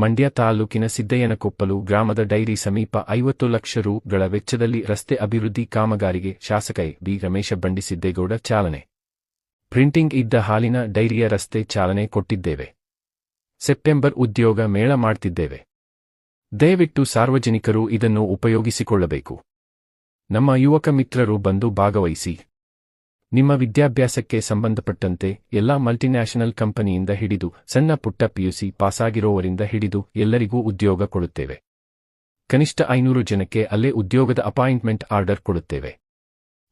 ಮಂಡ್ಯ ತಾಲೂಕಿನ ಸಿದ್ದಯ್ಯನಕೊಪ್ಪಲು ಗ್ರಾಮದ ಡೈರಿ ಸಮೀಪ 50 ಲಕ್ಷ ರೂ.ಗಳ ವೆಚ್ಚದಲ್ಲಿ ರಸ್ತೆ ಅಭಿವೃದ್ಧಿ ಕಾಮಗಾರಿಗೆ ಶಾಸಕ ಬಿ. ರಮೇಶ ಬಂಡಿಸಿದ್ದೇಗೌಡ ಚಾಲನೆ. ಪ್ರಿಂಟಿಂಗ್ ಇದ್ದ ಹಾಲಿನ ಡೈರಿಯ ರಸ್ತೆ ಚಾಲನೆ ಕೊಟ್ಟಿದ್ದೇವೆ. ಸೆಪ್ಟೆಂಬರ್ ಉದ್ಯೋಗ ಮೇಳ ಮಾಡ್ತಿದ್ದೇವೆ. ದಯವಿಟ್ಟು ಸಾರ್ವಜನಿಕರು ಇದನ್ನು ಉಪಯೋಗಿಸಿಕೊಳ್ಳಬೇಕು. ನಮ್ಮ ಯುವಕ ಮಿತ್ರರು ಬಂದು ಭಾಗವಹಿಸಿ. ನಿಮ್ಮ ವಿದ್ಯಾಭ್ಯಾಸಕ್ಕೆ ಸಂಬಂಧಪಟ್ಟಂತೆ ಎಲ್ಲಾ ಮಲ್ಟಿನ್ಯಾಷನಲ್ ಕಂಪನಿಯಿಂದ ಹಿಡಿದು ಸಣ್ಣ ಪುಟ್ಟ ಪಿಯುಸಿ ಪಾಸಾಗಿರೋವರಿಂದ ಹಿಡಿದು ಎಲ್ಲರಿಗೂ ಉದ್ಯೋಗ ಕೊಡುತ್ತೇವೆ. ಕನಿಷ್ಠ 500 ಜನಕ್ಕೆ ಅಲ್ಲೇ ಉದ್ಯೋಗದ ಅಪಾಯಿಂಟ್ಮೆಂಟ್ ಆರ್ಡರ್ ಕೊಡುತ್ತೇವೆ.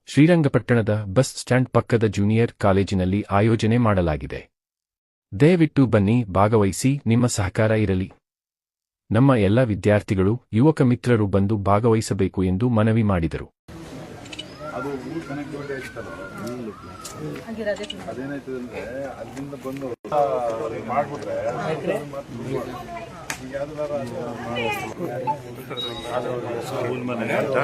ಶ್ರೀರಂಗಪಟ್ಟಣದ ಬಸ್ ಸ್ಟ್ಯಾಂಡ್ ಪಕ್ಕದ ಜೂನಿಯರ್ ಕಾಲೇಜಿನಲ್ಲಿ ಆಯೋಜನೆ ಮಾಡಲಾಗಿದೆ. ದಯವಿಟ್ಟು ಬನ್ನಿ, ಭಾಗವಹಿಸಿ, ನಿಮ್ಮ ಸಹಕಾರ ಇರಲಿ. ನಮ್ಮ ಎಲ್ಲ ವಿದ್ಯಾರ್ಥಿಗಳು, ಯುವಕ ಮಿತ್ರರು ಬಂದು ಭಾಗವಹಿಸಬೇಕು ಎಂದು ಮನವಿ ಮಾಡಿದರು. ಅದು ಕನೆಕ್ಟಿವಿಟಿ ಆಯ್ತಲ್ಲ, ಅದೇನಾಯ್ತದೆ ಅಂದ್ರೆ ಅಲ್ಲಿಂದ ಬಂದು ಮಾಡ್ಬಿಟ್ರೆ ಈಗ ಸ್ಕೂಲ್ ಮನೆ ಅಂತ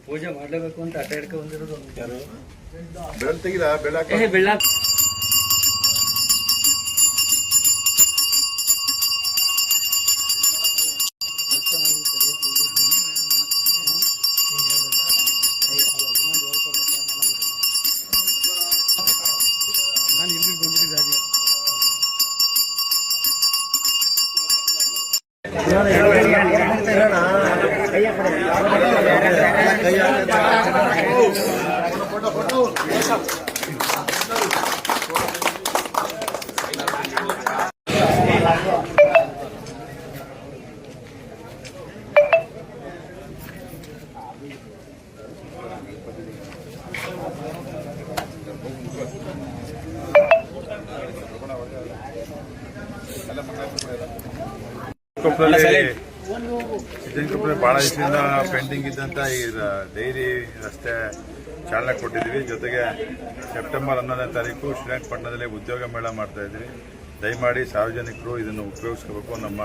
ಪೂಜೆ ಮಾಡಲೇಬೇಕು ಅಂತ ಅಟ ಹಿಡ್ಕ ಬಂದಿರೋದು. ಬೆಳ್ ತೆಗಿಲ ಬೆಳ್ಳ ನಾನು ಇಲ್ಲಿ ಬಂದಿದ್ದಾಗಲೇ ಸಿದ್ದಯ್ಯನಕೊಪ್ಪಲ್ಲಿ ಬಹಳ ದಿವಸದಿಂದ ಪೆಂಡಿಂಗ್ ಇದ್ದಂತ ಈ ಡೈರಿ ರಸ್ತೆ ಚಾಲನೆ ಕೊಟ್ಟಿದ್ದೀವಿ. ಜೊತೆಗೆ ಸೆಪ್ಟೆಂಬರ್ 11ನೇ ತಾರೀಕು ಶ್ರೀರಂಗಪಟ್ಟಣದಲ್ಲಿ ಉದ್ಯೋಗ ಮೇಳ ಮಾಡ್ತಾ ಇದ್ದೀವಿ. ದಯಮಾಡಿ ಸಾರ್ವಜನಿಕರು ಇದನ್ನು ಉಪಯೋಗಿಸ್ಕೋಬೇಕು. ನಮ್ಮ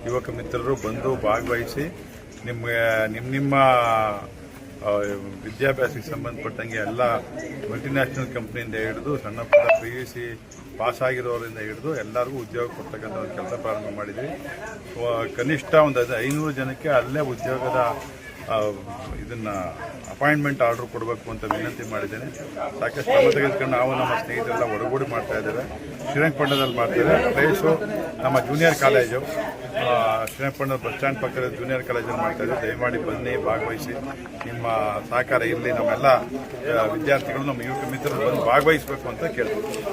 ಯುವಕ ಮಿತ್ರರು ಬಂದು ಭಾಗವಹಿಸಿ ನಿಮ್ಮ ವಿದ್ಯಾಭ್ಯಾಸಕ್ಕೆ ಸಂಬಂಧಪಟ್ಟಂಗೆ ಎಲ್ಲ ಮಲ್ಟಿನ್ಯಾಷನಲ್ ಕಂಪ್ನಿಯಿಂದ ಹಿಡಿದು ಸಣ್ಣ ಪುಟ್ಟ PUC ಪಾಸ್ ಆಗಿರೋರಿಂದ ಹಿಡಿದು ಎಲ್ಲರಿಗೂ ಉದ್ಯೋಗ ಕೊಡ್ತಕ್ಕಂಥ ಒಂದು ಕೆಲಸ ಪ್ರಾರಂಭ ಮಾಡಿದ್ವಿ. ಕನಿಷ್ಠ ಒಂದು 500 ಜನಕ್ಕೆ ಅಲ್ಲೇ ಉದ್ಯೋಗದ ಇದನ್ನ ಅಪಾಯಿಂಟ್ಮೆಂಟ್ ಆರ್ಡರ್ ಕೊಡಬೇಕು ಅಂತ ವಿನಂತಿ ಮಾಡಿದ್ದೇನೆ. ಸಾಕಷ್ಟು ಶ್ರಮ ತೆಗೆದುಕೊಂಡು ನಾವು ನಮ್ಮ ಸ್ನೇಹಿತರೆಲ್ಲ ಒಡಗೂಡಿ ಮಾಡ್ತಾ ಇದ್ದೇವೆ. ಶ್ರೀರಂಗಪಟ್ಟಣದಲ್ಲಿ ಮಾಡ್ತೇವೆ. ಪ್ಲೇಸು ನಮ್ಮ ಜೂನಿಯರ್ ಕಾಲೇಜು, ಶ್ರೀರಂಗಪಟ್ಟಣದ ಬಸ್ ಸ್ಟ್ಯಾಂಡ್ ಪಕ್ಕದ ಜೂನಿಯರ್ ಕಾಲೇಜಲ್ಲಿ ಮಾಡ್ತಾ ಇದ್ದೇವೆ. ದಯಮಾಡಿ ಬನ್ನಿ, ಭಾಗವಹಿಸಿ, ನಿಮ್ಮ ಸಹಕಾರ ಇರಲಿ. ನಮ್ಮೆಲ್ಲ ವಿದ್ಯಾರ್ಥಿಗಳು, ನಮ್ಮ ಯುವಕ ಮಿತ್ರರು ಬಂದು ಭಾಗವಹಿಸಬೇಕು ಅಂತ ಕೇಳ್ತೀವಿ.